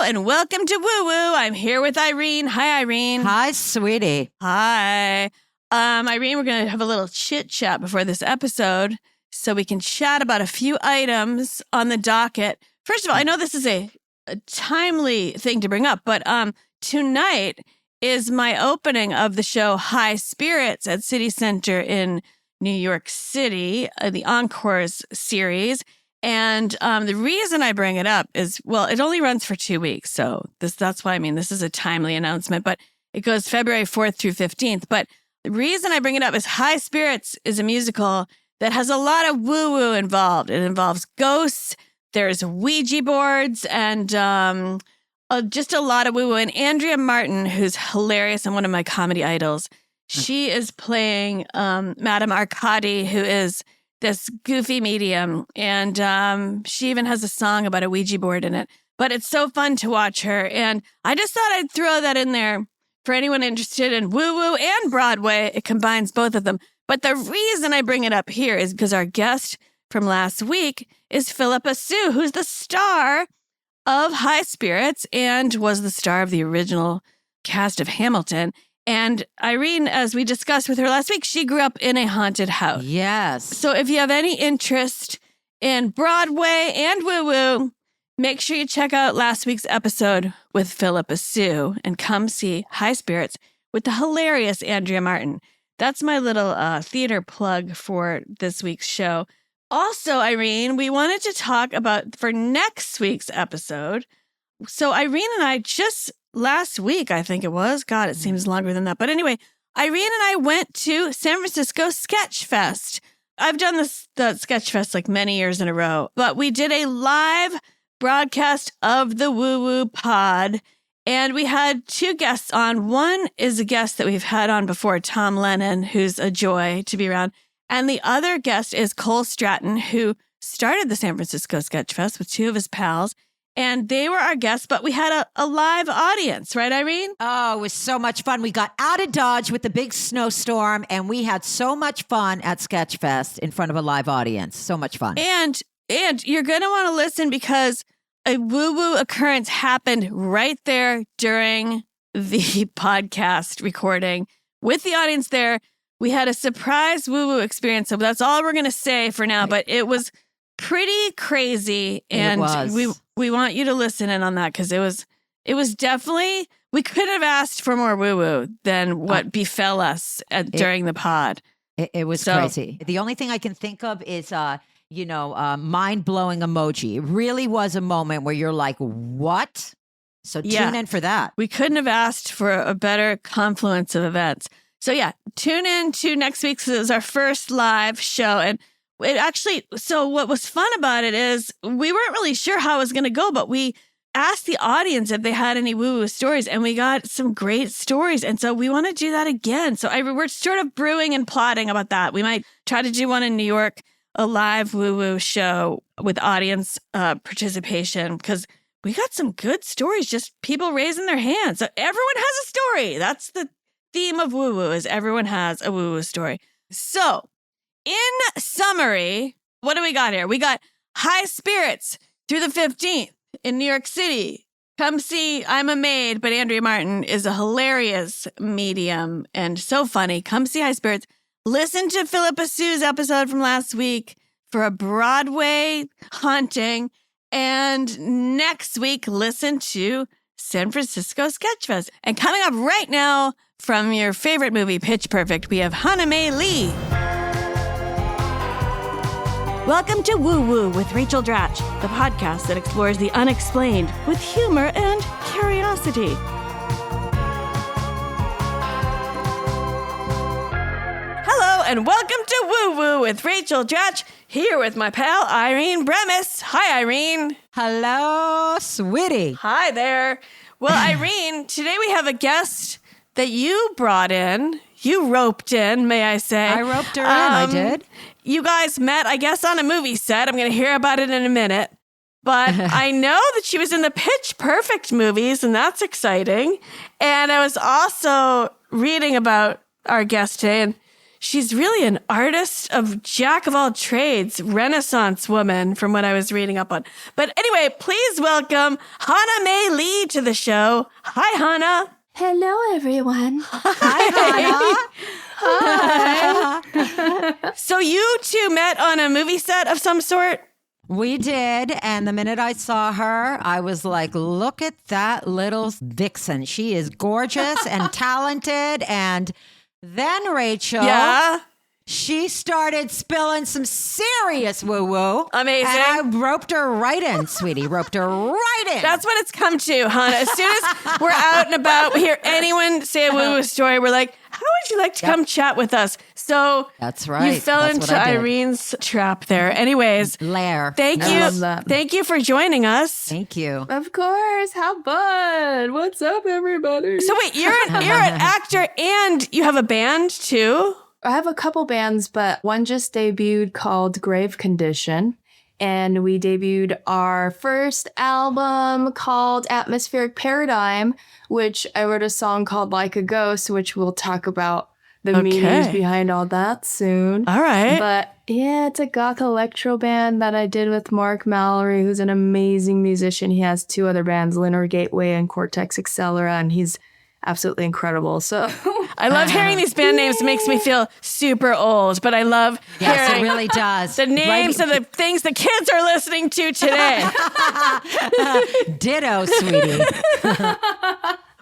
and welcome to Woo Woo. I'm here with Irene. Hi, Irene. Hi, sweetie. Hi. Irene, we're going to have a little chit chat before this episode so we can chat about a few items on the docket. First of all, I know this is a timely thing to bring up, but tonight is my opening of the show High Spirits at City Center in New York City, the Encores series. And the reason I bring it up is, well, it only runs for 2 weeks. So that's why, this is a timely announcement, but it goes February 4th through 15th. But the reason I bring it up is High Spirits is a musical that has a lot of woo-woo involved. It involves ghosts, there's Ouija boards, and just a lot of woo-woo. And Andrea Martin, who's hilarious and one of my comedy idols, she is playing Madame Arcadi, who is this goofy medium, and she even has a song about a Ouija board in it. But it's so fun to watch her, and I just thought I'd throw that in there for anyone interested in woo-woo and Broadway. It combines both of them. But the reason I bring it up here is because our guest from last week is Philippa Soo, who's the star of High Spirits and was the star of the original cast of Hamilton. And Irene, as we discussed with her last week, she grew up in a haunted house. Yes. So if you have any interest in Broadway and woo-woo, make sure you check out last week's episode with Philippa Soo and come see High Spirits with the hilarious Andrea Martin. That's my little theater plug for this week's show. Also, Irene, we wanted to talk about for next week's episode. So Irene and I just last week, I think it was. God, it seems longer than that. But anyway, Irene and I went to San Francisco Sketch Fest. I've done the Sketch Fest like many years in a row, but we did a live broadcast of the Woo Woo Pod, and we had two guests on. One is a guest that we've had on before, Tom Lennon, who's a joy to be around. And the other guest is Cole Stratton, who started the San Francisco Sketch Fest with two of his pals. And they were our guests, but we had a live audience, right, Irene? Oh, it was so much fun. We got out of Dodge with the big snowstorm, and we had so much fun at Sketchfest in front of a live audience. So much fun. And you're going to want to listen because a woo-woo occurrence happened right there during the podcast recording with the audience there. We had a surprise woo-woo experience, so that's all we're going to say for now, but it was pretty crazy, and we want you to listen in on that because it was definitely, we couldn't have asked for more woo-woo than what befell us during the pod. It was crazy. The only thing I can think of is, mind-blowing emoji. It really was a moment where you're like, what? So tune in for that. We couldn't have asked for a better confluence of events. So yeah, tune in to next week's. This is our first live show, and it actually, so what was fun about it is we weren't really sure how it was going to go, but we asked the audience if they had any woo-woo stories, and we got some great stories. And so we want to do that again. So we're sort of brewing and plotting about that. We might try to do one in New York, a live woo-woo show with audience participation, because we got some good stories, just people raising their hands. So everyone has a story. That's the theme of woo-woo, is everyone has a woo-woo story. So in summary, what do we got here? We got High Spirits through the 15th in New York City. Come see I'm a Maid, but Andrea Martin is a hilarious medium and so funny. Come see High Spirits. Listen to Philippa Soo's episode from last week for a Broadway haunting. And next week, listen to San Francisco Sketch Fest. And coming up right now from your favorite movie, Pitch Perfect, we have Hana Mae Lee. Welcome to Woo Woo with Rachel Dratch, the podcast that explores the unexplained with humor and curiosity. Hello and welcome to Woo Woo with Rachel Dratch, here with my pal Irene Bremis. Hi, Irene. Hello, sweetie. Hi there. Well, Irene, today we have a guest that you brought in. You roped in, may I say. I roped her in, I did. You guys met, I guess, on a movie set. I'm going to hear about it in a minute. But I know that she was in the Pitch Perfect movies, and that's exciting. And I was also reading about our guest today, and she's really an artist of jack of all trades, Renaissance woman from what I was reading up on. But anyway, please welcome Hana Mae Lee to the show. Hi, Hana. Hello, everyone. Hi, Hi. So you two met on a movie set of some sort? We did. And the minute I saw her, I was like, look at that little vixen. She is gorgeous and talented. And then Rachel. Yeah. She started spilling some serious woo-woo. Amazing. And I roped her right in, sweetie. Roped her right in. That's what it's come to, Hana. As soon as we're out and about, we hear anyone say a woo-woo story, we're like, how would you like to come chat with us? So that's right. You fell That's into what I did. Irene's trap there. Anyways, Lair. thank I you. love that. Thank you for joining us. Thank you. Of course. How fun. What's up, everybody? So wait, you're an actor and you have a band too? I have a couple bands, but one just debuted called Grave Condition. And we debuted our first album called Atmospheric Paradigm, which I wrote a song called Like a Ghost, which we'll talk about the meanings behind all that soon. All right. But yeah, it's a goth electro band that I did with Mark Mallory, who's an amazing musician. He has two other bands, Linear Gateway and Cortex Accelera, and he's absolutely incredible. So I love hearing these band names. It makes me feel super old, but I love Yes, hearing it really does. the names of the things the kids are listening to today. Ditto, sweetie.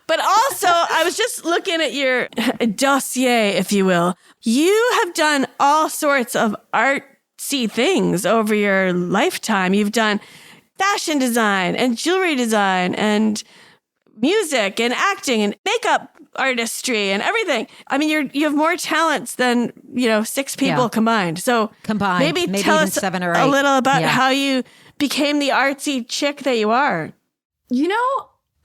But also, I was just looking at your dossier, if you will. You have done all sorts of artsy things over your lifetime. You've done fashion design and jewelry design and music and acting and makeup artistry and everything. I mean, you have more talents than, 6 people combined. So maybe tell even us 7 or 8. a little about how you became the artsy chick that you are.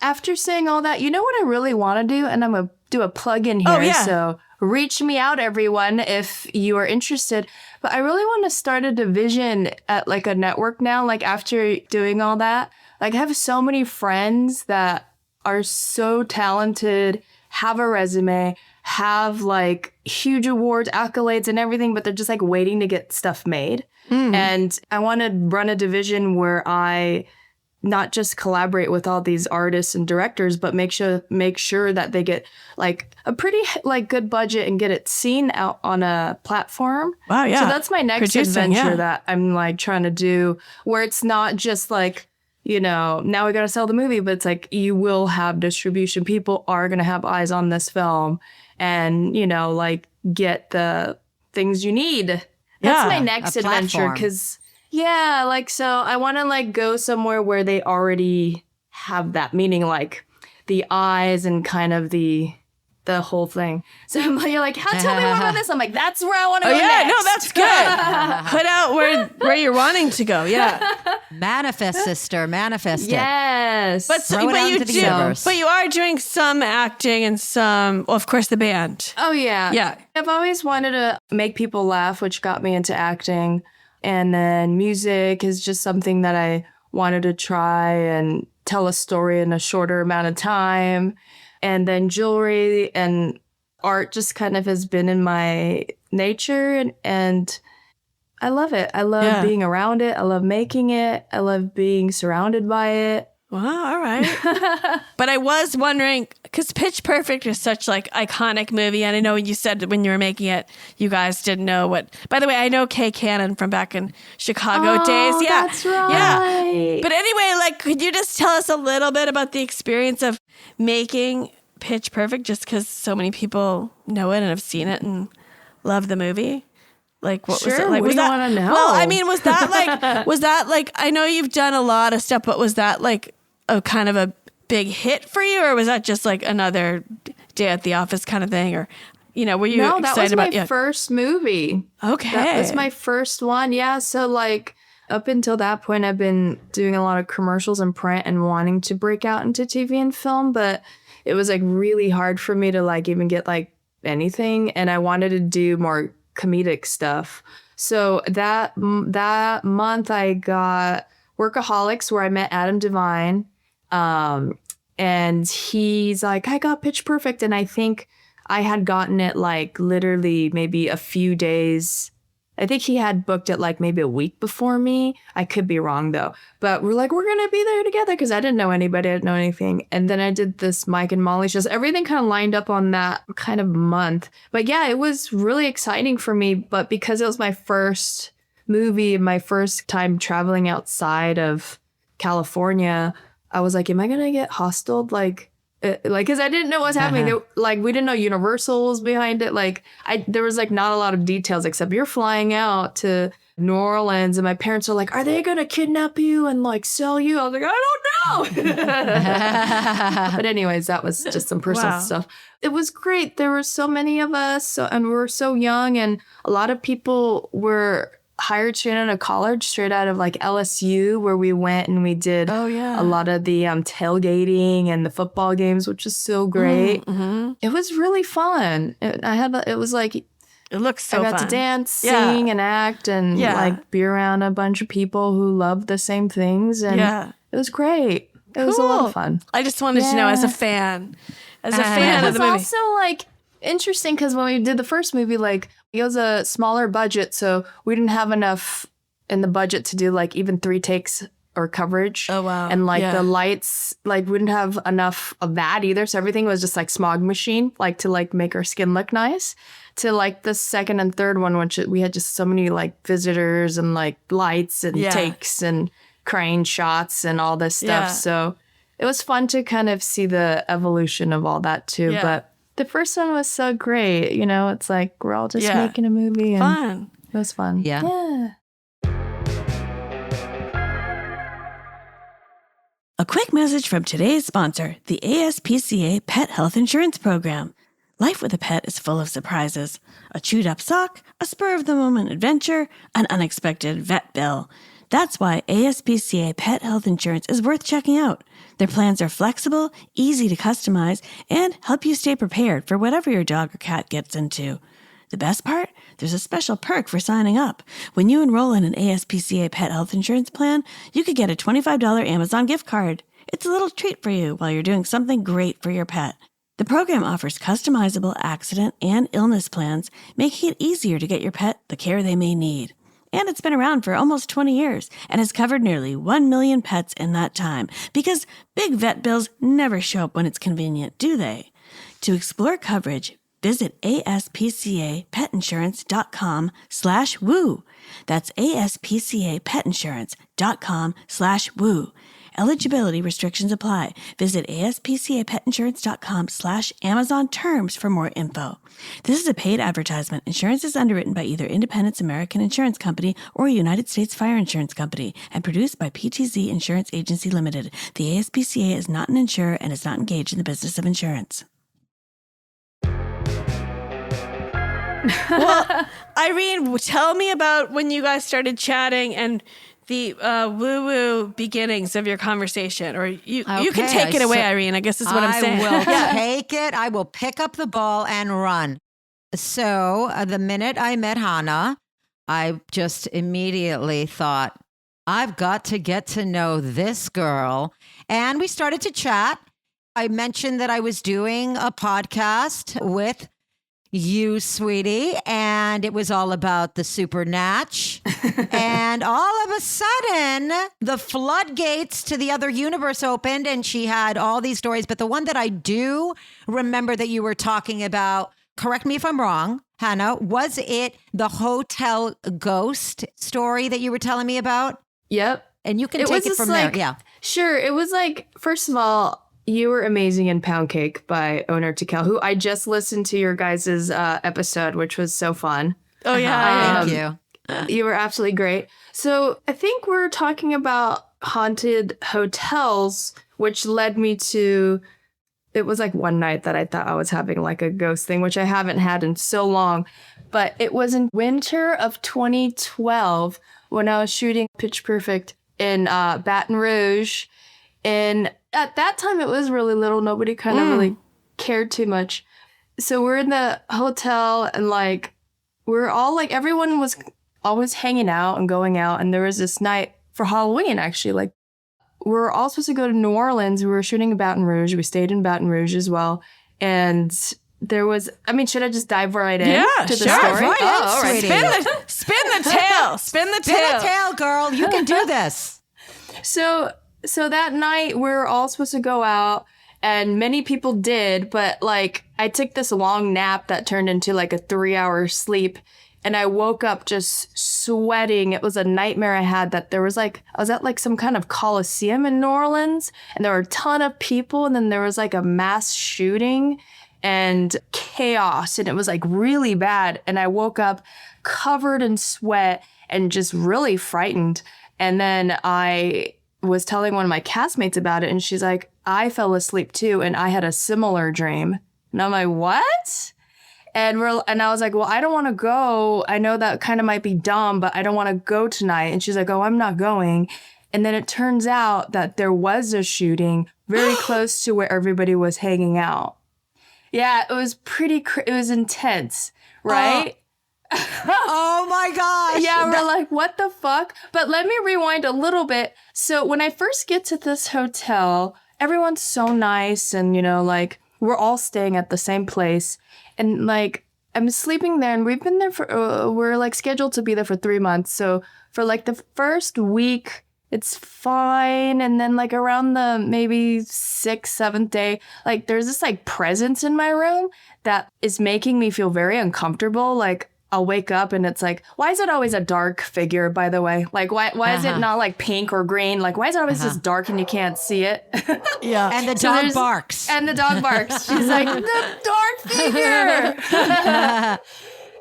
After saying all that, you know what I really want to do? And I'm going to do a plug in here. Oh, yeah. So reach me out, everyone, if you are interested. But I really want to start a division at like a network now. Like after doing all that, like I have so many friends that are so talented, have a resume, have like huge awards, accolades and everything, but they're just like waiting to get stuff made. And I want to run a division where I not just collaborate with all these artists and directors, but make sure that they get like a pretty like good budget and get it seen out on a platform. Wow, yeah. So that's my next Producing, adventure yeah. that I'm like trying to do, where it's not just like, now we got to sell the movie, but it's like you will have distribution. People are going to have eyes on this film and, like get the things you need. That's my next a adventure platform. because, so I want to like go somewhere where they already have that, meaning like the eyes and kind of the whole thing. So you're like, tell me more about this. I'm like, that's where I want to go next. No, that's good. Put out where you're wanting to go. Yeah. Manifest, sister. Manifest it. Yes. Throw it out into the universe. But you are doing some acting and some, well, of course, the band. Oh, yeah. Yeah. I've always wanted to make people laugh, which got me into acting. And then music is just something that I wanted to try and tell a story in a shorter amount of time. And then jewelry and art just kind of has been in my nature. And I love it. I love being around it. I love making it. I love being surrounded by it. Wow, all right. But I was wondering, because Pitch Perfect is such like iconic movie, and I know you said that when you were making it, you guys didn't know what. By the way, I know Kay Cannon from back in Chicago days. Yeah, that's right. Yeah. But anyway, like, could you just tell us a little bit about the experience of making Pitch Perfect, just because so many people know it and have seen it and love the movie? Like, what was it like? We want to know. Well, I mean, was that like, I know you've done a lot of stuff, but was that like a kind of a big hit for you, or was that just like another day at the office kind of thing, or were you No, excited that was about my first movie. Okay, That was my first one. Yeah, so like up until that point, I've been doing a lot of commercials and print and wanting to break out into TV and film, but it was like really hard for me to like even get like anything, and I wanted to do more comedic stuff. So that month I got Workaholics, where I met Adam Devine. And he's like, I got Pitch Perfect. And I think I had gotten it like literally maybe a few days. I think he had booked it like maybe a week before me. I could be wrong though. But we're like, we're going to be there together because I didn't know anybody. I didn't know anything. And then I did this Mike and Molly shows. Everything kind of lined up on that kind of month. But yeah, it was really exciting for me. But because it was my first movie, my first time traveling outside of California, I was like, am I going to get hostiled? Like, because I didn't know what was happening. We didn't know Universal's behind it. There was like not a lot of details except you're flying out to New Orleans, and my parents are like, "Are they gonna kidnap you and like sell you?" I was like, "I don't know." But anyways, that was just some personal stuff. It was great. There were so many of us, and we were so young, and a lot of people were hired straight out of college, straight out of like LSU, where we went and we did a lot of the tailgating and the football games, which is so great. Mm-hmm. It was really fun. It was like, it looks so fun. I got to dance, sing, and act, and like be around a bunch of people who love the same things, and it was great. It was a lot of fun. I just wanted to know, as a fan of the movie. It was also like interesting because when we did the first movie, like, it was a smaller budget, so we didn't have enough in the budget to do like even 3 takes or coverage. Oh, wow. And like the lights, like we didn't have enough of that either. So everything was just like smog machine, like to like make our skin look nice. To like the second and third one, which we had just so many like visitors and like lights and takes and crane shots and all this stuff. Yeah. So it was fun to kind of see the evolution of all that too. Yeah. But the first one was so great. You know, it's like we're all just making a movie. And fun. It was fun. Yeah. A quick message from today's sponsor, the ASPCA Pet Health Insurance Program. Life with a pet is full of surprises. A chewed up sock, a spur of the moment adventure, an unexpected vet bill. That's why ASPCA Pet Health Insurance is worth checking out. Their plans are flexible, easy to customize, and help you stay prepared for whatever your dog or cat gets into. The best part? There's a special perk for signing up. When you enroll in an ASPCA Pet Health Insurance plan, you could get a $25 Amazon gift card. It's a little treat for you while you're doing something great for your pet. The program offers customizable accident and illness plans, making it easier to get your pet the care they may need. And it's been around for almost 20 years and has covered nearly 1 million pets in that time, because big vet bills never show up when it's convenient, do they? To explore coverage, visit aspcapetinsurance.com/woo. That's aspcapetinsurance.com/woo. Eligibility restrictions apply. Visit aspcapetinsurance.com/Amazon terms for more info. This is a paid advertisement. Insurance is underwritten by either Independence American Insurance Company or United States Fire Insurance Company and produced by PTZ Insurance Agency Limited. The ASPCA is not an insurer and is not engaged in the business of insurance. Well, Irene, tell me about when you guys started chatting and the woo-woo beginnings of your conversation. Or you can take it away, Irene, I guess is what I'm saying. I will take it. I will pick up the ball and run. So the minute I met Hana, I just immediately thought, I've got to get to know this girl. And we started to chat. I mentioned that I was doing a podcast with you, sweetie, and it was all about the supernatch. And all of a sudden, the floodgates to the other universe opened, and she had all these stories. But the one that I do remember that you were talking about, correct me if I'm wrong, Hana, was it the hotel ghost story that you were telling me about? Yep. And you can take it from there. Yeah. Sure. It was like, first of all, You Were Amazing in Pound Cake by Owner to Kel, who I just listened to your guys' episode, which was so fun. Oh, yeah. Thank you. You were absolutely great. So I think we're talking about haunted hotels, which led me to, it was like one night that I thought I was having like a ghost thing, which I haven't had in so long. But it was in winter of 2012 when I was shooting Pitch Perfect in Baton Rouge. And at that time, it was really little. Nobody kind of really cared too much. So we're in the hotel and like, we're all like, everyone was always hanging out and going out. And there was this night for Halloween, actually. Like, we were all supposed to go to New Orleans. We were shooting in Baton Rouge. We stayed in Baton Rouge as well. And there was, I mean, should I just dive right in Yeah, to the sure. story? Right in, all right. sweetie. Spin the tail. Spin the Spin tail. a tail, girl. You can do this. So that night we were all supposed to go out, and many people did, but like I took this long nap that turned into like a 3-hour sleep, and I woke up just sweating. It was a nightmare I had that there was like, I was at like some kind of Coliseum in New Orleans, and there were a ton of people, and then there was like a mass shooting and chaos, and it was like really bad. And I woke up covered in sweat and just really frightened. And then I was telling one of my castmates about it, and she's like, I fell asleep too, and I had a similar dream. And I'm like, what? And I was like, well, I don't want to go. I know that kind of might be dumb, but I don't want to go tonight. And she's like, oh, I'm not going. And then it turns out that there was a shooting very close to where everybody was hanging out. Yeah, it was it was intense, right? Oh my gosh. Yeah, we're like, what the fuck? But let me rewind a little bit. So when I first get to this hotel, everyone's so nice, and, you know, like, we're all staying at the same place. And, like, I'm sleeping there, and we've been there for, we're, like, scheduled to be there for 3 months. So for, like, the first week, it's fine. And then, like, around the maybe 6th, 7th day, like, there's this, like, presence in my room that is making me feel very uncomfortable. Like, I'll wake up and it's like, why is it always a dark figure, by the way? Like, why is it not like pink or green? Like, why is it always just dark and you can't see it? Yeah. And the dog barks. And the dog barks. She's like, the dark figure.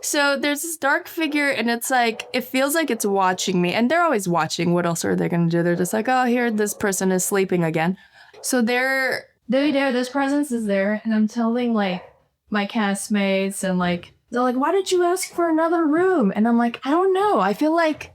So there's this dark figure, and it's like, it feels like it's watching me. And they're always watching. What else are they going to do? They're just like, oh, here, this person is sleeping again. So they're there. This presence is there. And I'm telling, like, my castmates, and, like, they're like, why did you ask for another room? And I'm like, I don't know. I feel like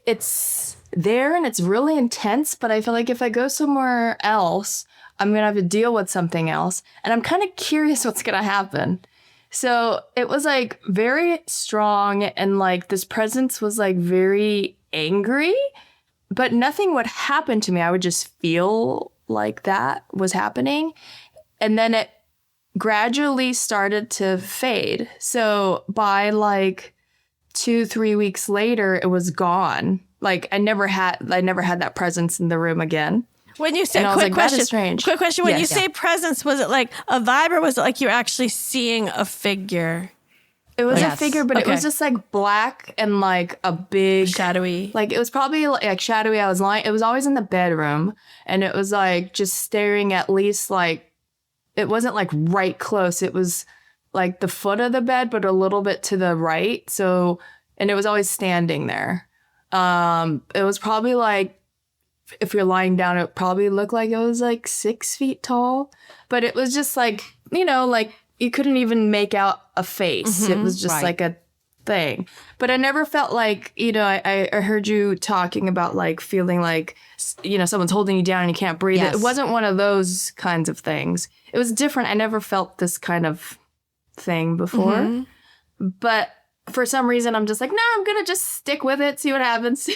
it's there and it's really intense, but I feel like if I go somewhere else, I'm going to have to deal with something else. And I'm kind of curious what's going to happen. So it was like very strong, and like this presence was like very angry, but nothing would happen to me. I would just feel like that was happening. And then it gradually started to fade. So by like 2-3 weeks later, it was gone. Like I never had that presence in the room again. When you say, And I was quick like, that question, is strange. quick question. When Yes. you say presence, was it like a vibe, or was it like you're actually seeing a figure? It was Yes. a figure, but it was Okay. just like black and like a big Shadowy. Like it was probably like shadowy. I was lying. It was always in the bedroom, and it was like just staring at least like, it wasn't like right close. It was like the foot of the bed, but a little bit to the right. So, and it was always standing there. It was probably like, if you're lying down, it probably looked like it was like 6 feet tall, but it was just like, you know, like you couldn't even make out a face. It was just right. like a thing. But I never felt like, you know, I heard you talking about like feeling like, you know, someone's holding you down and you can't breathe. Yes. It wasn't one of those kinds of things. It was different. I never felt this kind of thing before. But for some reason, I'm just like, no, I'm going to just stick with it, see what happens.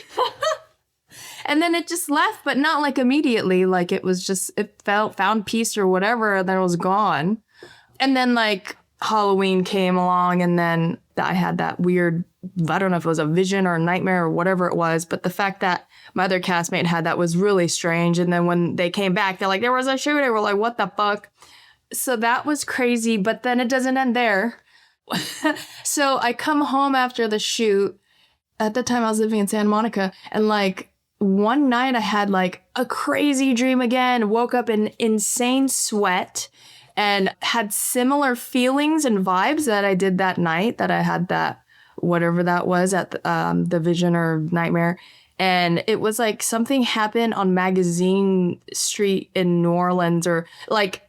And then it just left, but not like immediately. Like it was just, it found peace or whatever, and then it was gone. And then like Halloween came along, and then I had that weird, I don't know if it was a vision or a nightmare or whatever it was, but the fact that my other castmate had that was really strange. And then when they came back, they're like, there was a shooting. We're like, what the fuck? So that was crazy, but then it doesn't end there. So I come home after the shoot. At the time I was living in Santa Monica, and like one night I had like a crazy dream again, woke up in insane sweat, and had similar feelings and vibes that I did that night, that I had that, whatever that was at the vision or nightmare. And it was like something happened on Magazine Street in New Orleans, or like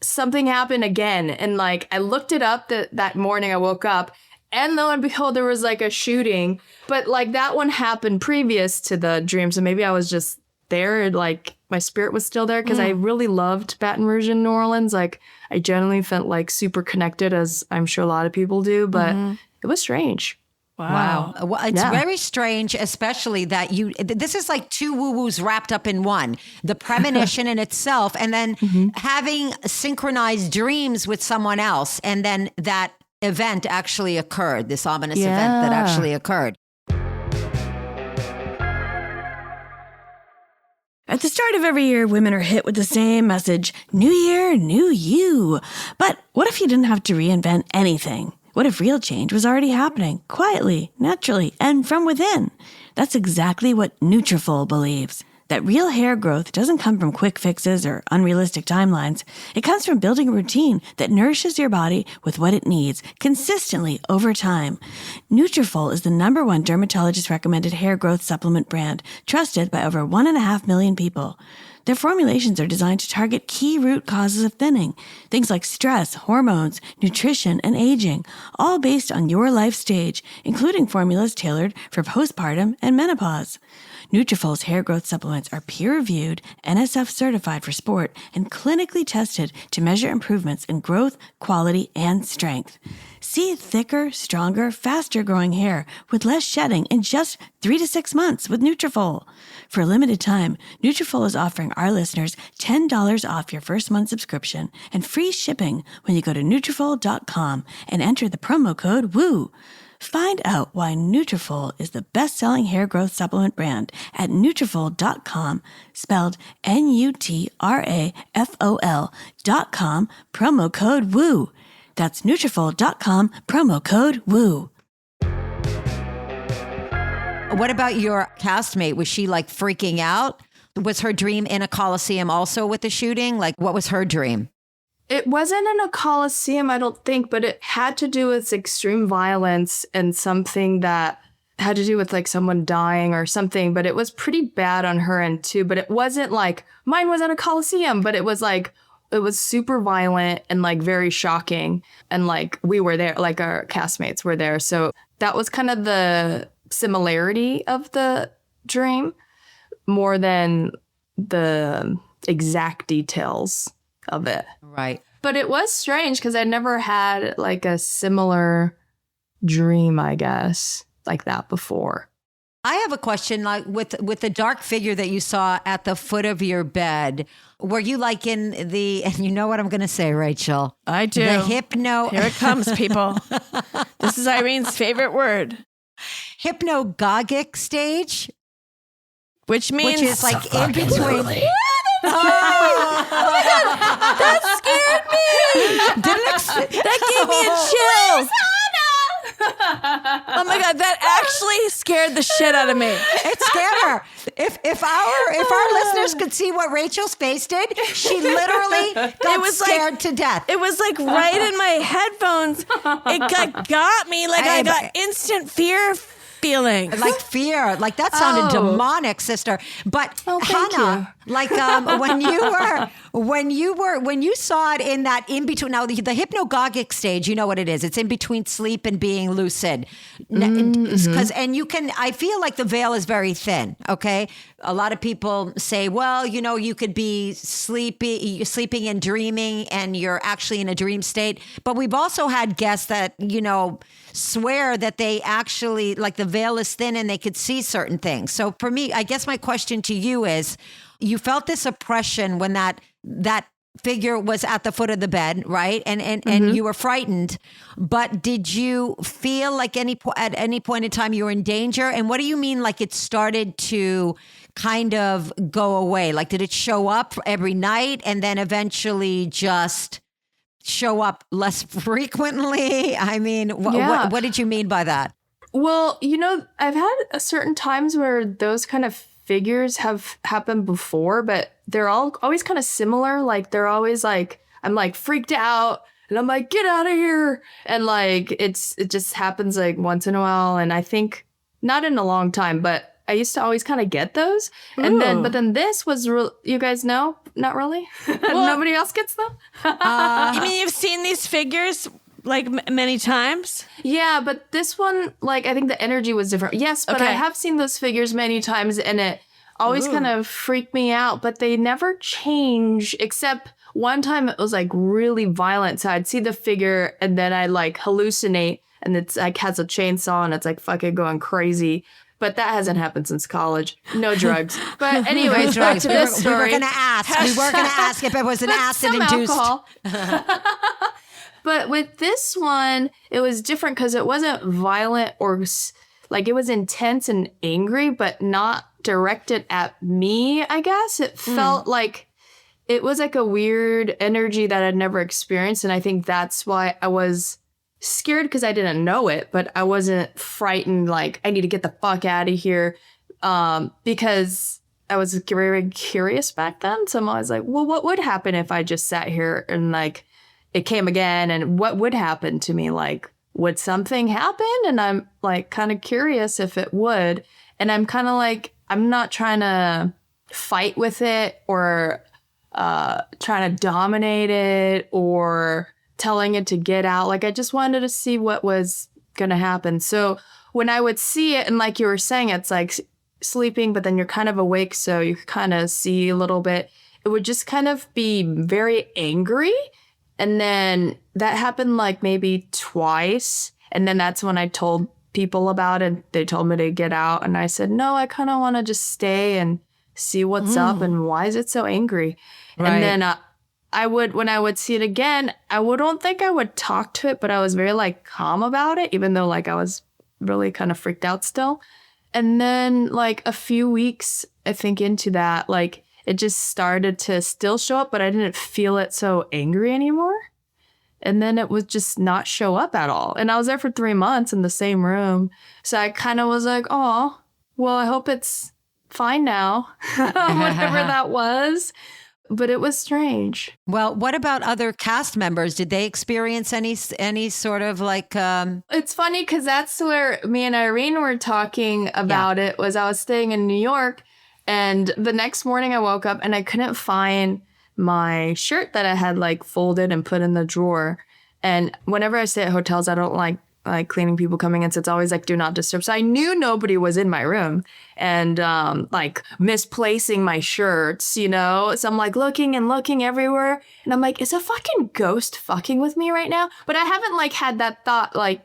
something happened again. And like I looked it up that morning I woke up, and lo and behold, there was like a shooting. But like that one happened previous to the dream. So maybe I was just there, like my spirit was still there, because I really loved Baton Rouge in New Orleans. Like I generally felt like super connected, as I'm sure a lot of people do, but it was strange. Wow. Well, it's very strange, especially that this is like two woo-woos wrapped up in one. The premonition in itself, and then having synchronized dreams with someone else. And then that event actually occurred, this ominous event that actually occurred. At the start of every year, women are hit with the same message, new year, new you. But what if you didn't have to reinvent anything? What if real change was already happening, quietly, naturally, and from within? That's exactly what Nutrafol believes. That real hair growth doesn't come from quick fixes or unrealistic timelines. It comes from building a routine that nourishes your body with what it needs consistently over time. Nutrafol is the #1 dermatologist-recommended hair growth supplement brand, trusted by over 1.5 million people. Their formulations are designed to target key root causes of thinning, things like stress, hormones, nutrition, and aging, all based on your life stage, including formulas tailored for postpartum and menopause. Nutrafol's hair growth supplements are peer-reviewed, NSF certified for sport, and clinically tested to measure improvements in growth, quality, and strength. See thicker, stronger, faster-growing hair with less shedding in just 3 to 6 months with Nutrafol. For a limited time, Nutrafol is offering our listeners $10 off your first month subscription and free shipping when you go to Nutrafol.com and enter the promo code WOO. Find out why Nutrafol is the best-selling hair growth supplement brand at Nutrafol.com, spelled Nutrafol.com, promo code WOO. That's Nutrafol.com, promo code WOO. What about your castmate? Was she like freaking out? Was her dream in a coliseum also with the shooting? Like, what was her dream? It wasn't in a coliseum, I don't think, but it had to do with extreme violence and something that had to do with like someone dying or something, but it was pretty bad on her end too. But it wasn't like mine was in a coliseum, but it was like, it was super violent and like very shocking. And like we were there, like our castmates were there. So that was kind of the similarity of the dream more than the exact details of it. Right. But it was strange because I'd never had like a similar dream, I guess, like that before. I have a question, like with the dark figure that you saw at the foot of your bed. Were you like in the, and you know what I'm going to say, Rachel? I do. The hypno. Here it comes, people. This is Irene's favorite word. Hypnagogic stage, which means is like in between. That scared me. That gave me a chill. Oh my God, that actually scared the shit out of me. It scared her. If our listeners could see what Rachel's face did, she literally got scared to death. It was like right in my headphones. It got me. Like I got instant fear feelings. Like fear. Like that sounded demonic, sister. But Hana, like when you saw it in that in between, now the hypnagogic stage, you know what it is. It's in between sleep and being lucid. And you can, I feel like the veil is very thin. Okay. A lot of people say, well, you know, you could be sleeping and dreaming and you're actually in a dream state. But we've also had guests that, you know, swear that they actually, like the veil is thin and they could see certain things. So for me, I guess my question to you is, you felt this oppression when that figure was at the foot of the bed, right? And you were frightened, but did you feel like at any point in time you were in danger? And what do you mean like it started to kind of go away? Like did it show up every night and then eventually just show up less frequently? I mean, what did you mean by that? Well, you know, I've had certain times where those kind of figures have happened before, but they're always kind of similar. Like they're always like, I'm like freaked out and I'm like, get out of here. And like, it just happens like once in a while. And I think not in a long time, but I used to always kind of get those. And but then this was you guys know, not really. Nobody else gets them. You mean you've seen these figures like many times? Yeah, but this one, like, I think the energy was different. Yes, but I have seen those figures many times and it always kind of freaked me out, but they never change except one time it was like really violent. So I'd see the figure and then I'd like hallucinate and it's like has a chainsaw and it's like fucking going crazy. But that hasn't happened since college. No drugs. But anyways, back to this story. We were going to ask if it was an acid-induced. But with this one, it was different because it wasn't violent or like it was intense and angry, but not directed at me, I guess. It felt like it was like a weird energy that I'd never experienced. And I think that's why I was scared, because I didn't know it, but I wasn't frightened, like, I need to get the fuck out of here, because I was very curious back then. So I'm always like, well, what would happen if I just sat here and, like, it came again? And what would happen to me? Like, would something happen? And I'm, like, kind of curious if it would. And I'm kind of like, I'm not trying to fight with it or trying to dominate it or telling it to get out. Like, I just wanted to see what was going to happen. So when I would see it, and like you were saying, it's like sleeping, but then you're kind of awake, so you kind of see a little bit. It would just kind of be very angry. And then that happened like maybe twice. And then that's when I told people about it. They told me to get out. And I said, no, I kind of want to just stay and see what's up and why is it so angry? Right. And then when I would see it again, don't think I would talk to it, but I was very like calm about it, even though like I was really kind of freaked out still. And then like a few weeks, I think into that, like it just started to still show up, but I didn't feel it so angry anymore. And then it would just not show up at all. And I was there for 3 months in the same room. So I kind of was like, oh, well, I hope it's fine now, whatever that was. But it was strange. Well, what about other cast members? Did they experience any sort of like... It's funny because that's where me and Irene were talking about it. Was I was staying in New York, and the next morning I woke up and I couldn't find my shirt that I had like folded and put in the drawer. And whenever I stay at hotels, I don't like cleaning people coming in, so it's always like do not disturb. So I knew nobody was in my room, and like misplacing my shirts, you know. So I'm like looking everywhere, and I'm like, is a fucking ghost fucking with me right now? But I haven't like had that thought like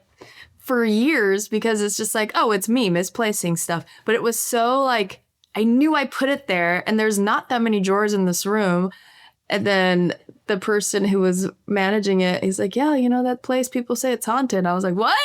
for years, because it's just like, oh, it's me misplacing stuff. But it was so like I knew I put it there, and there's not that many drawers in this room. And then the person who was managing it, he's like, yeah, you know, that place, people say it's haunted. I was like, what?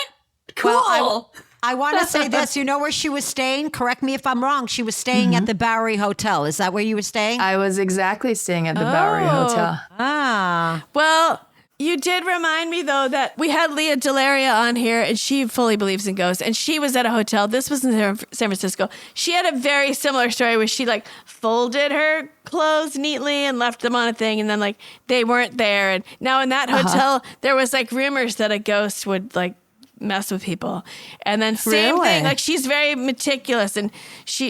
Cool. Well, I want to say this. You know where she was staying? Correct me if I'm wrong. She was staying at the Bowery Hotel. Is that where you were staying? I was exactly staying at the Bowery Hotel. Ah. Well, you did remind me, though, that we had Leah Delaria on here, and she fully believes in ghosts, and she was at a hotel. This was in San Francisco. She had a very similar story where she, like, folded her clothes neatly and left them on a thing, and then, like, they weren't there. And now in that hotel, there was, like, rumors that a ghost would, like, mess with people. And then same thing, like, she's very meticulous, and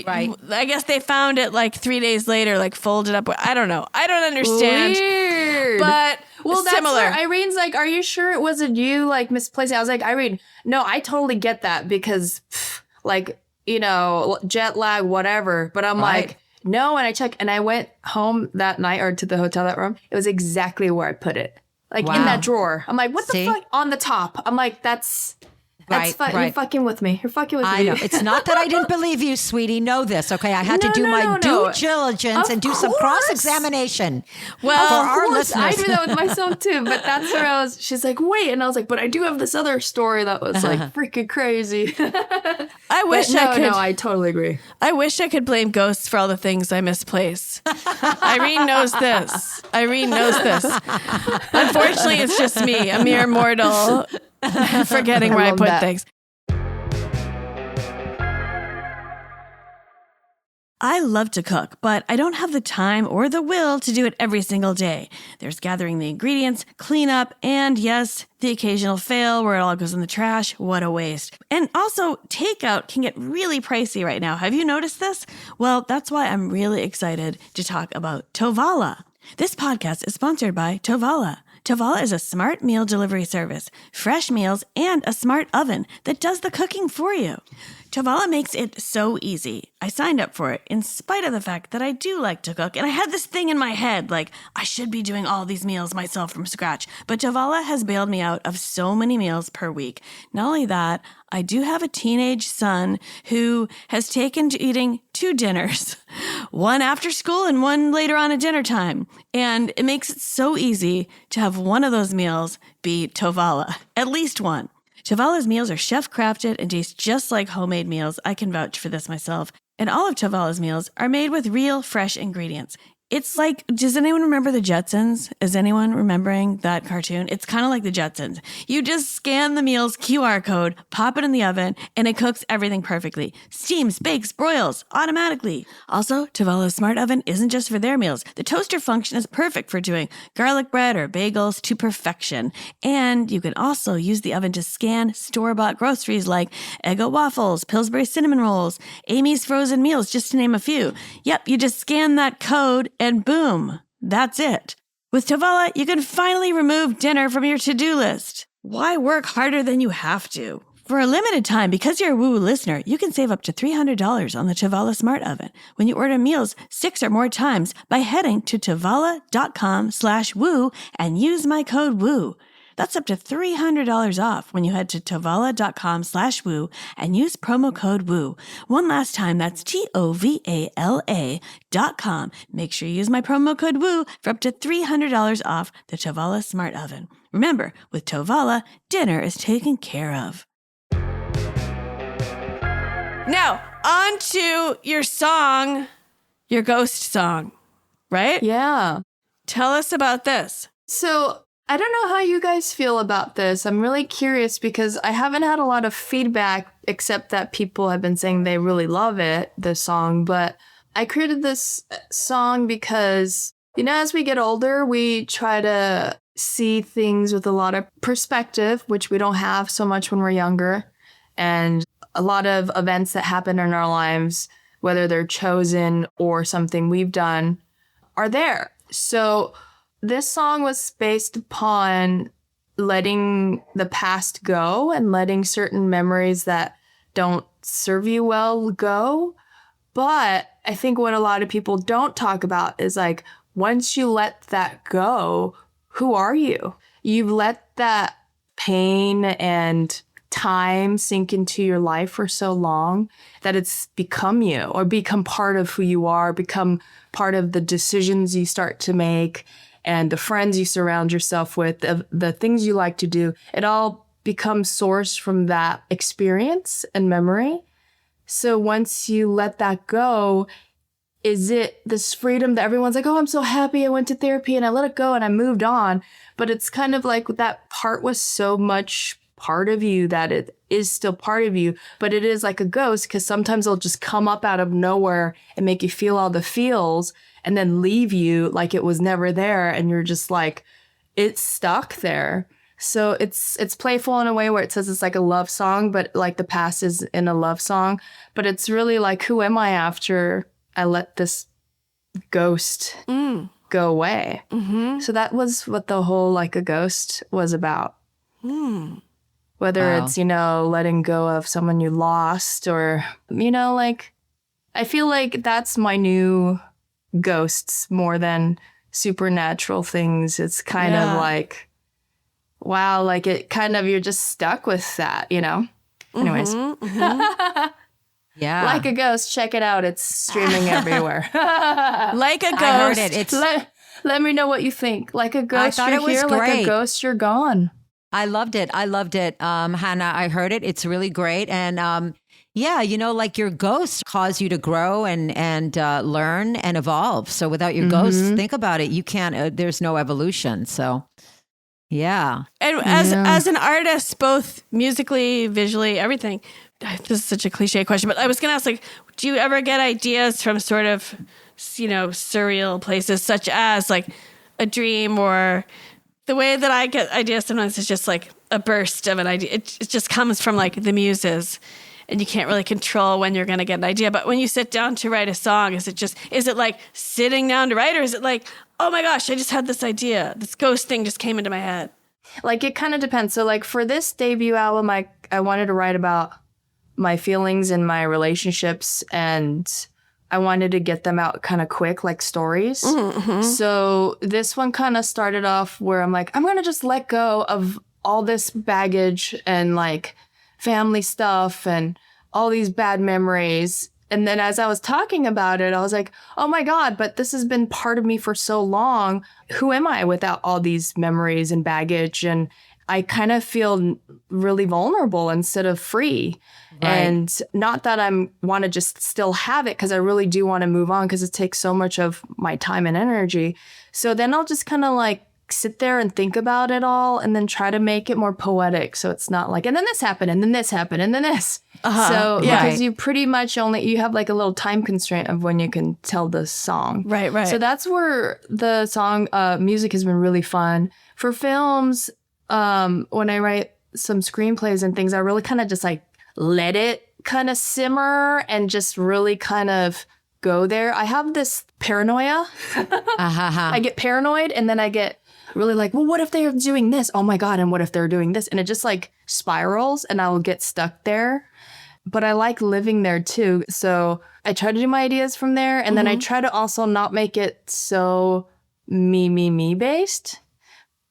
I guess they found it, like, 3 days later, like, folded up. I don't know. I don't understand. Weird. But... Well, that's similar. where Irene's like, are you sure it wasn't you, like, misplacing? I was like, Irene, no, I totally get that because, like, you know, jet lag, whatever. But I'm like, no, and I checked, and I went home that night, or to the hotel, that room. It was exactly where I put it. Like, in that drawer. I'm like, what the fuck? On the top. I'm like, that's You're fucking with me. You're fucking with me. I know. It's not that I didn't believe you, sweetie. Know this, okay? I had to do my due diligence and do some cross-examination. Well, for our listeners. I do that with myself too, but that's where I was. She's like, wait. And I was like, but I do have this other story that was like freaking crazy. I wish I could. No, I totally agree. I wish I could blame ghosts for all the things I misplace. Irene knows this. Unfortunately, it's just me, a mere mortal, forgetting where I put things. I love to cook, but I don't have the time or the will to do it every single day. There's gathering the ingredients, cleanup, and yes, the occasional fail where it all goes in the trash. What a waste. And also, takeout can get really pricey right now. Have you noticed this? Well, that's why I'm really excited to talk about Tovala. This podcast is sponsored by Tovala. Tovala is a smart meal delivery service, fresh meals, and a smart oven that does the cooking for you. Tovala makes it so easy. I signed up for it in spite of the fact that I do like to cook, and I had this thing in my head, like, I should be doing all these meals myself from scratch. But Tovala has bailed me out of so many meals per week. Not only that, I do have a teenage son who has taken to eating 2 dinners, one after school and one later on at dinner time. And it makes it so easy to have one of those meals be Tovala, at least one. Tovala's meals are chef-crafted and taste just like homemade meals. I can vouch for this myself. And all of Tovala's meals are made with real, fresh ingredients. It's like, does anyone remember the Jetsons? Is anyone remembering that cartoon? It's kind of like the Jetsons. You just scan the meal's QR code, pop it in the oven, and it cooks everything perfectly. Steams, bakes, broils, automatically. Also, Tovala's smart oven isn't just for their meals. The toaster function is perfect for doing garlic bread or bagels to perfection. And you can also use the oven to scan store-bought groceries like Eggo waffles, Pillsbury cinnamon rolls, Amy's frozen meals, just to name a few. Yep, you just scan that code and boom, that's it. With Tovala, you can finally remove dinner from your to-do list. Why work harder than you have to? For a limited time, because you're a Woo listener, you can save up to $300 on the Tovala Smart Oven when you order meals 6 or more times by heading to tovala.com/woo and use my code WOO. That's up to $300 off when you head to tovala.com/woo and use promo code WOO. One last time, that's TOVALA.com. Make sure you use my promo code WOO for up to $300 off the Tovala Smart Oven. Remember, with Tovala, dinner is taken care of. Now, on to your song, your ghost song, right? Yeah. Tell us about this. So I don't know how you guys feel about this. I'm really curious because I haven't had a lot of feedback except that people have been saying they really love it, the song. But I created this song because, you know, as we get older, we try to see things with a lot of perspective, which we don't have so much when we're younger. And a lot of events that happen in our lives, whether they're chosen or something we've done, are there. So this song was based upon letting the past go and letting certain memories that don't serve you well go. But I think what a lot of people don't talk about is like, once you let that go, who are you? You've let that pain and time sink into your life for so long that it's become you or become part of who you are, become part of the decisions you start to make and the friends you surround yourself with, the things you like to do. It all becomes sourced from that experience and memory. So once you let that go, is it this freedom that everyone's like, oh, I'm so happy I went to therapy and I let it go and I moved on. But it's kind of like that part was so much part of you that it is still part of you, but it is like a ghost because sometimes it'll just come up out of nowhere and make you feel all the feels and then leave you like it was never there and you're just like, it's stuck there. So it's playful in a way where it says it's like a love song, but like the past is in a love song. But it's really like, who am I after I let this ghost go away? Mm-hmm. So that was what the whole like a ghost was about. Whether it's, you know, letting go of someone you lost or, you know, like, I feel like that's my new ghosts more than supernatural things. It's kind of like, wow, like it kind of, you're just stuck with that, you know? Anyways. Yeah. Like a Ghost, check it out. It's streaming everywhere. Like a Ghost. I heard it. It's, let me know what you think. Like a Ghost, thought you're it was here. Like great. a Ghost, you're gone. I loved it. Hannah, I heard it. It's really great. And yeah, you know, like your ghosts cause you to grow and learn and evolve. So without your ghosts, think about it. You can't, there's no evolution. So yeah. And as an artist, both musically, visually, everything, this is such a cliche question, but I was going to ask, like, do you ever get ideas from sort of, you know, surreal places such as like a dream? Or the way that I get ideas sometimes is just like a burst of an idea. It just comes from like the muses and you can't really control when you're going to get an idea. But when you sit down to write a song, is it like sitting down to write, or is it like, oh my gosh, I just had this idea. This ghost thing just came into my head. Like, it kind of depends. So, like, for this debut album, I wanted to write about my feelings and my relationships, and I wanted to get them out kind of quick, like stories. Mm-hmm. So this one kind of started off where I'm like, I'm going to just let go of all this baggage and like family stuff and all these bad memories. And then as I was talking about it, I was like, oh my God, but this has been part of me for so long. Who am I without all these memories and baggage? And I kind of feel really vulnerable instead of free. Right. And not that I want to just still have it, because I really do want to move on, because it takes so much of my time and energy. So then I'll just kind of like sit there and think about it all and then try to make it more poetic. So it's not like, and then this happened, and then this happened, and then this. So because you pretty much you have like a little time constraint of when you can tell the song. Right. So that's where the song music has been really fun. For films, when I write some screenplays and things, I really kind of just like let it kind of simmer and just really kind of go there. I have this paranoia. I get paranoid, and then I get really like, well, what if they're doing this? Oh my God. And what if they're doing this? And it just like spirals, and I will get stuck there. But I like living there too. So I try to do my ideas from there. And then I try to also not make it so me based.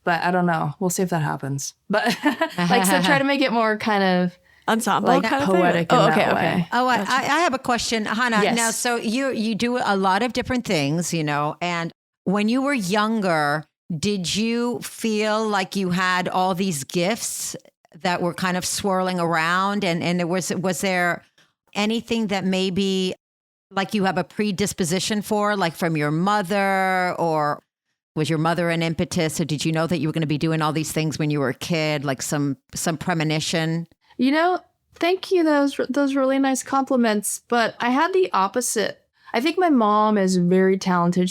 But I don't know. We'll see if that happens. But like, so try to make it more kind of ensemble, like kind poetic. Of thing? In that way. Oh, I have a question, Hana. Yes. Now, so you do a lot of different things, you know, and when you were younger, did you feel like you had all these gifts that were kind of swirling around? And was there anything that maybe like you have a predisposition for, like from your mother, or was your mother an impetus? Or did you know that you were going to be doing all these things when you were a kid, like some premonition? You know, thank you. Those really nice compliments. But I had the opposite. I think my mom is very talented.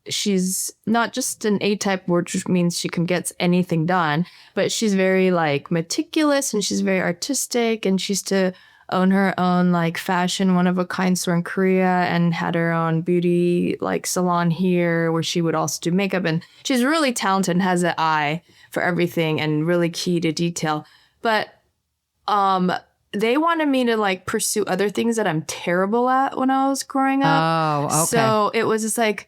She's not just an A-type, which means she can get anything done, but she's very like meticulous, and she's very artistic, and she used to own her own like fashion one-of-a-kind store in Korea, and had her own beauty like salon here where she would also do makeup. And she's really talented and has an eye for everything and really key to detail. But they wanted me to like pursue other things that I'm terrible at when I was growing up. Oh, okay. So it was just like,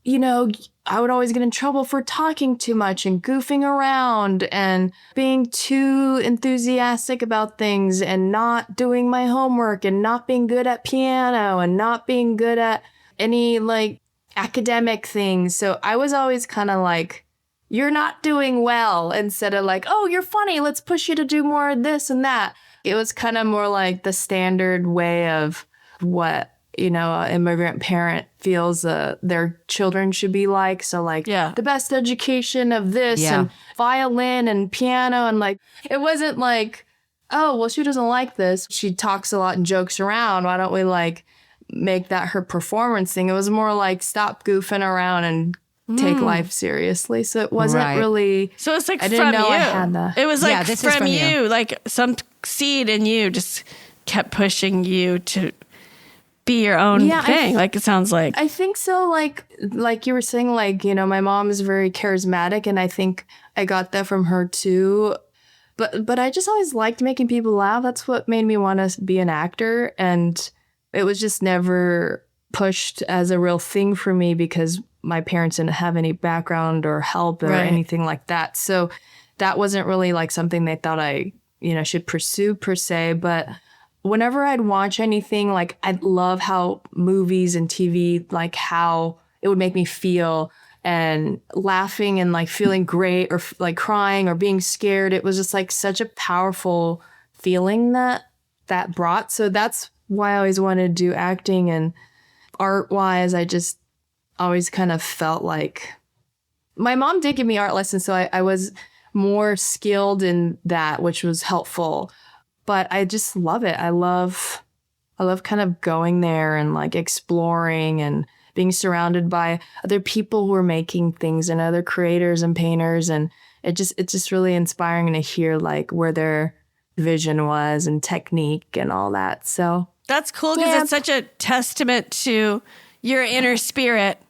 you know, I would always get in trouble for talking too much and goofing around and being too enthusiastic about things and not doing my homework and not being good at piano and not being good at any like academic things. So I was always kind of like, you're not doing well, instead of like, oh, you're funny, let's push you to do more of this and that. It was kind of more like the standard way of what, you know, an immigrant parent feels their children should be like. So like the best education of this and violin and piano. And like, it wasn't like, oh, well, she doesn't like this. She talks a lot and jokes around. Why don't we like make that her performance thing? It was more like, stop goofing around and take life seriously. So it wasn't really. So it's like I didn't from know you. I had that. It was like this is from from you. you. Like some seed in you just kept pushing you to be your own thing. Like it sounds like. I think so. Like you were saying, like, you know, my mom is very charismatic, and I think I got that from her too. But I just always liked making people laugh. That's what made me want to be an actor. And it was just never pushed as a real thing for me, because my parents didn't have any background or help or anything like that. So that wasn't really like something they thought I, you know, should pursue per se. But whenever I'd watch anything, like I'd love how movies and TV, like how it would make me feel, and laughing and like feeling great, or like crying or being scared. It was just like such a powerful feeling that brought. So that's why I always wanted to do acting. And art wise, I just always kind of felt like my mom did give me art lessons. So I was more skilled in that, which was helpful. But I just love it. I love kind of going there and like exploring and being surrounded by other people who are making things and other creators and painters. And it's just really inspiring to hear like where their vision was and technique and all that. So that's cool, because it's such a testament to your inner spirit,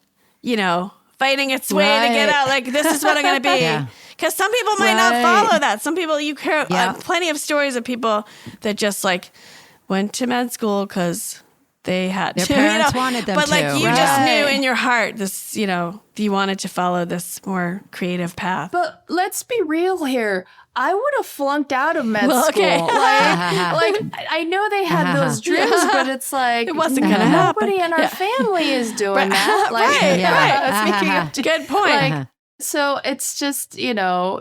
you know, fighting its way to get out. Like, this is what I'm going to be. Yeah. Because some people might not follow that. Some people, you hear plenty of stories of people that just like went to med school because they had Their to. parents wanted them but to. like you just Right. knew in your heart this, you wanted to follow this more creative path. But let's be real here. I would have flunked out of med Well, school. okay. Like I know they had those dreams, but it's like It wasn't gonna happen. nobody in our family is doing that. Like, Right, right. speaking of Good point. like, so it's just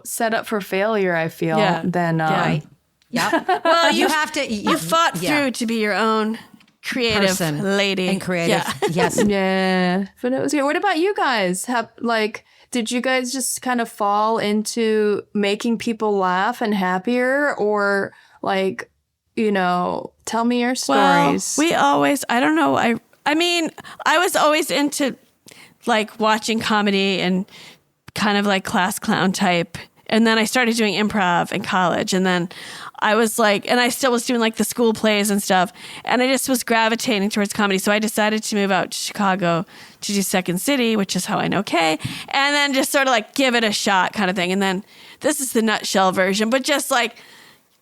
set up for failure. I feel. Yeah. Then Right. Yeah. well, you have to. you fought through to be your own creative Person lady. and creative. Yeah. Yes. Yeah, but it was good. What about you guys? Did you guys just kind of fall into making people laugh and happier, or tell me your stories? Well, I don't know. I mean, I was always into like watching comedy and kind of like class clown type. And then I started doing improv in college. And then I was like, and I still was doing like the school plays and stuff. And I just was gravitating towards comedy. So I decided to move out to Chicago to do Second City, which is how I know Kay. And then just sort of like give it a shot kind of thing. And then this is the nutshell version, but just like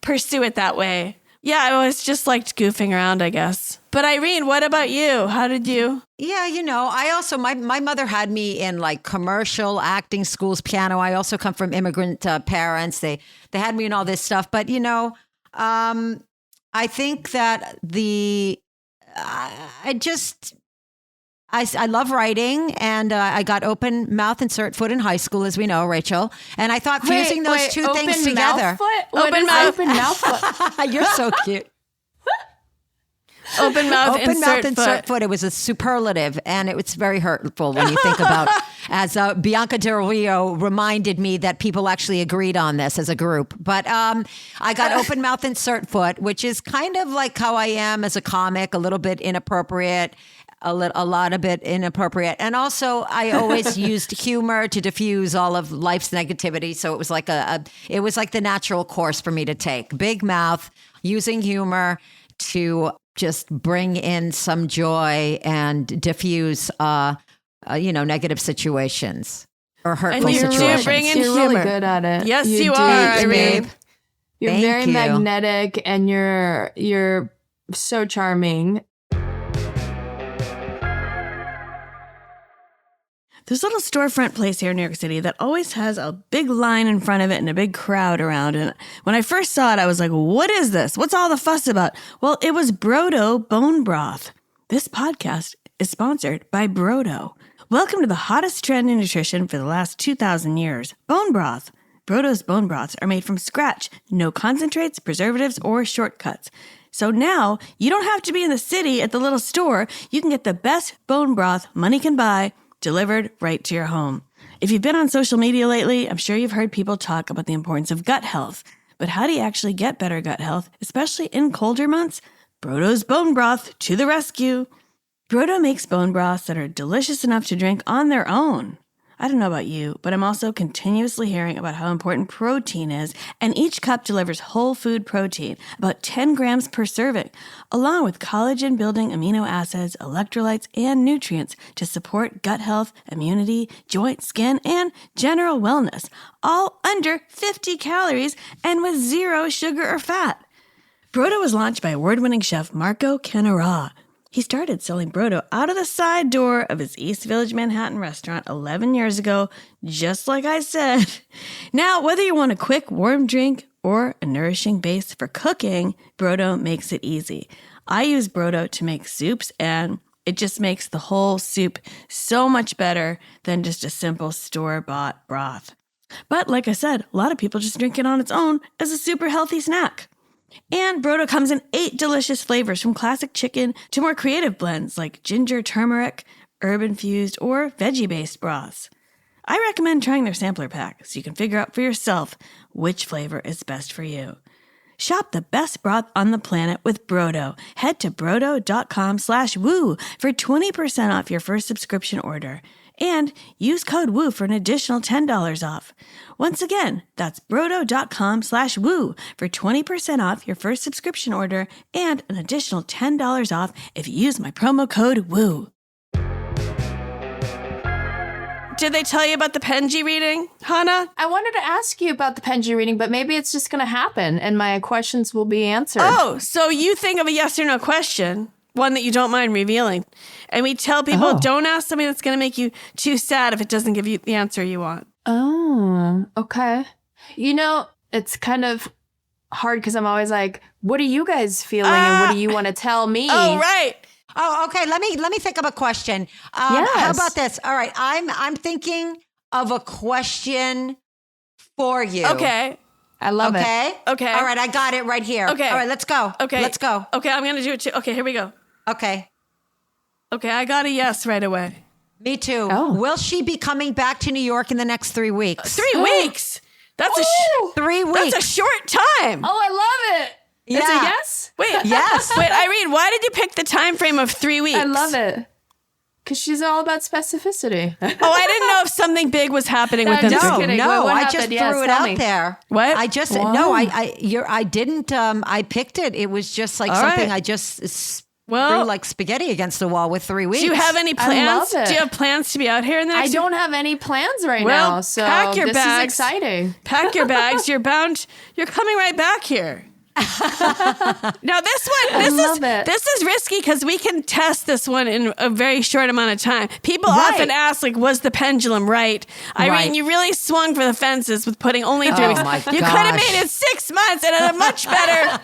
pursue it that way. Yeah, I always just liked goofing around, I guess. But Irene, what about you? How did you? Yeah, I also, my mother had me in like commercial acting schools, piano. I also come from immigrant parents. They had me in all this stuff. But, I think that I love writing, and I got open mouth, insert foot in high school, as we know, Rachel. And I thought fusing those two things together. Open mouth foot. You're so cute. Open mouth, Open mouth, insert foot. foot. It was a superlative, and it's very hurtful when you think about, as Bianca Del Rio reminded me that people actually agreed on this as a group. But I got open mouth, insert foot, which is kind of like how I am as a comic, a little bit inappropriate, a lot of bit inappropriate. And also I always used humor to diffuse all of life's negativity. So it was like it was like the natural course for me to take. Big mouth, using humor to just bring in some joy and diffuse, negative situations or hurtful And you do situations. bring in You're humor. really good at it. Yes, you do, are, Irene. babe. You're Thank very you. magnetic, and you're so charming. There's a little storefront place here in New York City that always has a big line in front of it and a big crowd around. And when I first saw it, I was like, what is this? What's all the fuss about? Well, it was Brodo Bone Broth. This podcast is sponsored by Brodo. Welcome to the hottest trend in nutrition for the last 2,000 years, bone broth. Brodo's bone broths are made from scratch, no concentrates, preservatives, or shortcuts. So now you don't have to be in the city at the little store. You can get the best bone broth money can buy delivered right to your home. If you've been on social media lately, I'm sure you've heard people talk about the importance of gut health. But how do you actually get better gut health, especially in colder months? Brodo's bone broth to the rescue. Brodo makes bone broths that are delicious enough to drink on their own. I don't know about you, but I'm also continuously hearing about how important protein is, and each cup delivers whole food protein, about 10 grams per serving, along with collagen-building amino acids, electrolytes, and nutrients to support gut health, immunity, joint, skin, and general wellness, all under 50 calories and with zero sugar or fat. Brodo was launched by award-winning chef Marco Canara. He started selling Brodo out of the side door of his East Village, Manhattan restaurant 11 years ago, just like I said. Now, whether you want a quick, warm drink or a nourishing base for cooking, Brodo makes it easy. I use Brodo to make soups, and it just makes the whole soup so much better than just a simple store-bought broth. But like I said, a lot of people just drink it on its own as a super healthy snack. And Brodo comes in 8 delicious flavors, from classic chicken to more creative blends like ginger, turmeric, herb-infused, or veggie-based broths. I recommend trying their sampler pack so you can figure out for yourself which flavor is best for you. Shop the best broth on the planet with Brodo. Head to brodo.com/woo for 20% off your first subscription order. And use code WOO for an additional $10 off. Once again, that's brodo.com/woo for 20% off your first subscription order and an additional $10 off if you use my promo code WOO. Did they tell you about the Penji reading, Hana? I wanted to ask you about the Penji reading, but maybe it's just going to happen and my questions will be answered. Oh, so you think of a yes or no question, one that you don't mind revealing. And we tell people, don't ask something that's going to make you too sad if it doesn't give you the answer you want. Oh, okay. You know, it's kind of hard because I'm always like, what are you guys feeling and what do you want to tell me? Oh, right. Oh, okay. Let me think of a question. Yes. How about this? All right, I'm thinking of a question for you. Okay. I love it. Okay. All right, I got it right here. Okay. All right, let's go. Okay. Let's go. Okay, I'm going to do it too. Okay, here we go. Okay. Okay, I got a yes right away. Me too. Oh. Will she be coming back to New York in the next 3 weeks? 3 weeks. That's Ooh. 3 weeks. that's a short time. Oh, I love it. Yeah. It's a yes? Wait. Yes. Wait, Irene, why did you pick the time frame of 3 weeks? I love it. Because she's all about specificity. Oh, I didn't know if something big was happening within just 3 No, weeks. kidding. no, What I happened? just Yes, threw it tell out me. there. What? I just Wow. no, I didn't. I picked it. It was just like All something right. I just threw Well, like spaghetti against the wall with 3 weeks. do you have any I plans? love it. Do you have plans to be out here in the I next don't have any plans right Well, now, so pack your this bags. is exciting. Pack your bags. You're coming right back here. Now this love it. this is risky because we can test this one in a very short amount of time. People Right. often ask, like, was the pendulum right? Irene, Right. you really swung for the fences with putting only 3 Oh, weeks. my You could have gosh. made it 6 months and had a much better.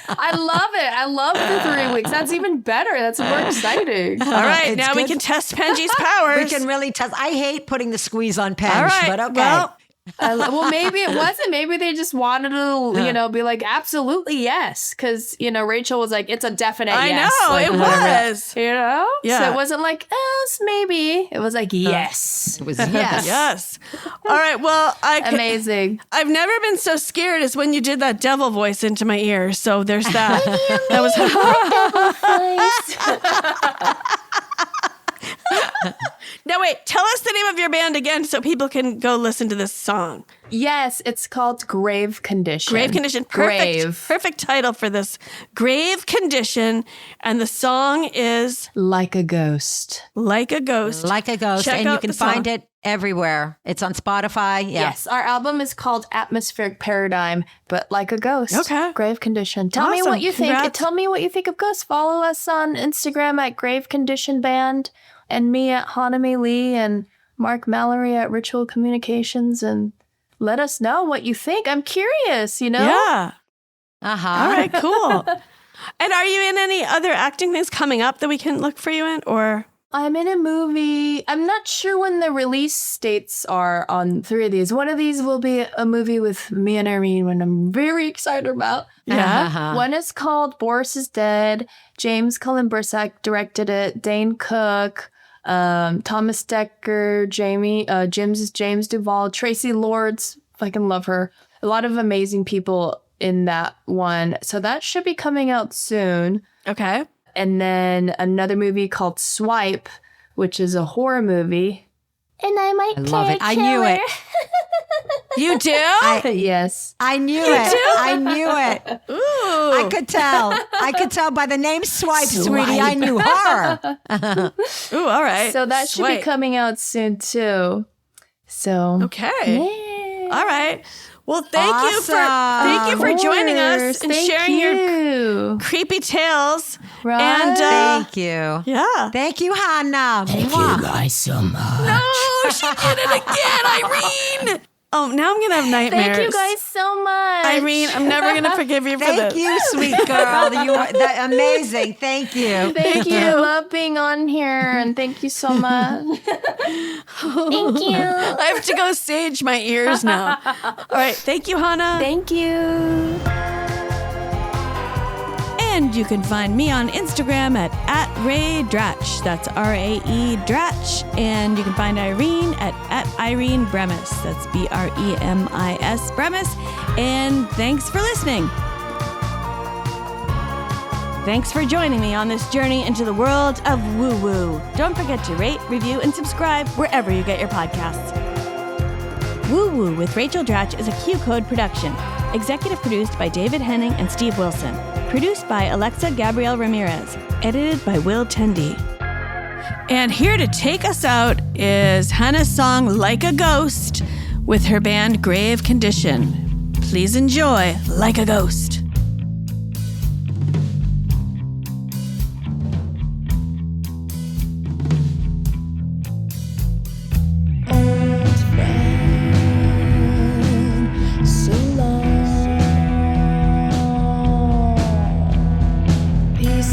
I love it. I love the 3 weeks. That's even better. That's more exciting. All right, It's now we good. can test Penji's powers. We can really test. I hate putting the squeeze on Penge, All right, but okay. well, Well, maybe it wasn't. Maybe they just wanted to, be like, absolutely yes. Because, Rachel was like, it's a definite I yes. know, Like, it whatever. was. Yeah. Yeah. So it wasn't like, maybe. It was like, yes. It was yes. Yes. All right. Well, Amazing. I've never been so scared as when you did that devil voice into my ear. So there's that. That was. Now wait. Tell us the name of your band again, so people can go listen to this song. Yes, it's called Grave Condition. Grave Condition. Perfect. Grave. Perfect title for this. Grave Condition, and the song is Like a Ghost. Like a Ghost. Like a ghost, Check and you out can the song. find it everywhere. It's on Spotify. Yeah. Yes, our album is called Atmospheric Paradigm, but Like a Ghost. Okay. Grave Condition. Tell me Awesome. what you think. Congrats. Tell me what you think of Ghosts. Follow us on Instagram at Grave Condition Band, and me at Hana Mae Lee, and Mark Mallory at Ritual Communications, and let us know what you think. I'm curious, Yeah. Uh-huh. All right. Cool. And are you in any other acting things coming up that we can look for you in, or? I'm in a movie. I'm not sure when the release dates are on 3 of these. One of these will be a movie with me and Irene, when I'm very excited about. Yeah. Uh-huh. One is called Boris is Dead. James Cullen Bursack directed it. Dane Cook, Thomas Decker, James Duvall, Tracy Lords. Fucking love her. A lot of amazing people in that one. So that should be coming out soon. Okay. And then another movie called Swipe, which is a horror movie. And I might I love it. I knew it. You do? Yes. I knew it. I knew it. Ooh. I could tell. I could tell by the name Swipe, sweetie. I knew her. Ooh, all right. So that should be Swipe. coming out soon too. So Okay. yeah. All right. Well, thank you Awesome. for joining us and Thank sharing your you. creepy tales. Right. And Thank you. yeah. Thank you, Hannah. Mwah. guys so much. Oh, she did it again, Irene. Oh, now I'm gonna have nightmares. Thank you guys so much. Irene, I'm never gonna forgive you for Thank this. you, sweet girl. You are amazing. Thank you. Thank you. I love being on here, and thank you so much. Thank you. I have to go sage my ears now. All right. Thank you, Hana. Thank you. And you can find me on Instagram at Ray Dratch. That's RAE Dratch. And you can find Irene at Irene Bremis. That's BREMIS Bremis. And thanks for listening. Thanks for joining me on this journey into the world of woo-woo. Don't forget to rate, review, and subscribe wherever you get your podcasts. Woo Woo with Rachel Dratch is a Q Code production. Executive produced by David Henning and Steve Wilson. Produced by Alexa Gabrielle Ramirez. Edited by Will Tendy. And here to take us out is Hana's song Like a Ghost with her band Grave Condition. Please enjoy Like a Ghost.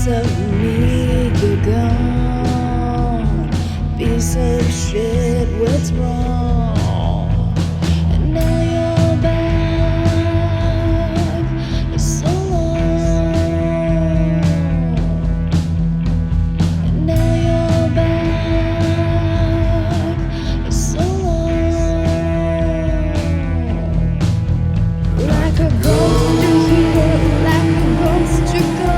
Of me, you're gone. Piece of shit, what's wrong? And now you're back. It's so long. And now you're back. It's so long. Like a ghost, you're here. Like a ghost, you're gone.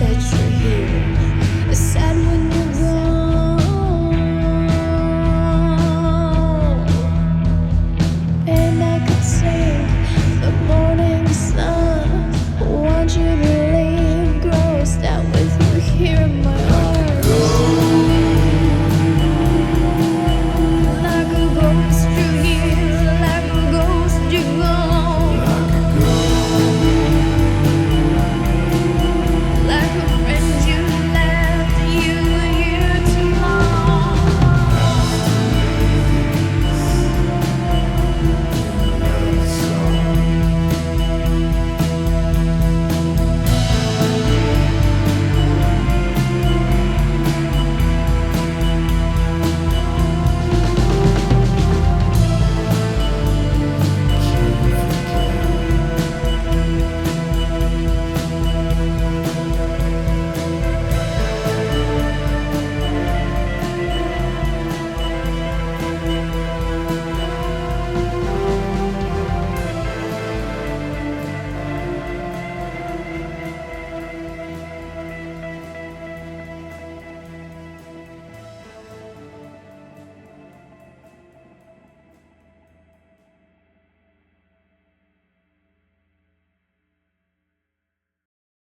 That you're here, sad when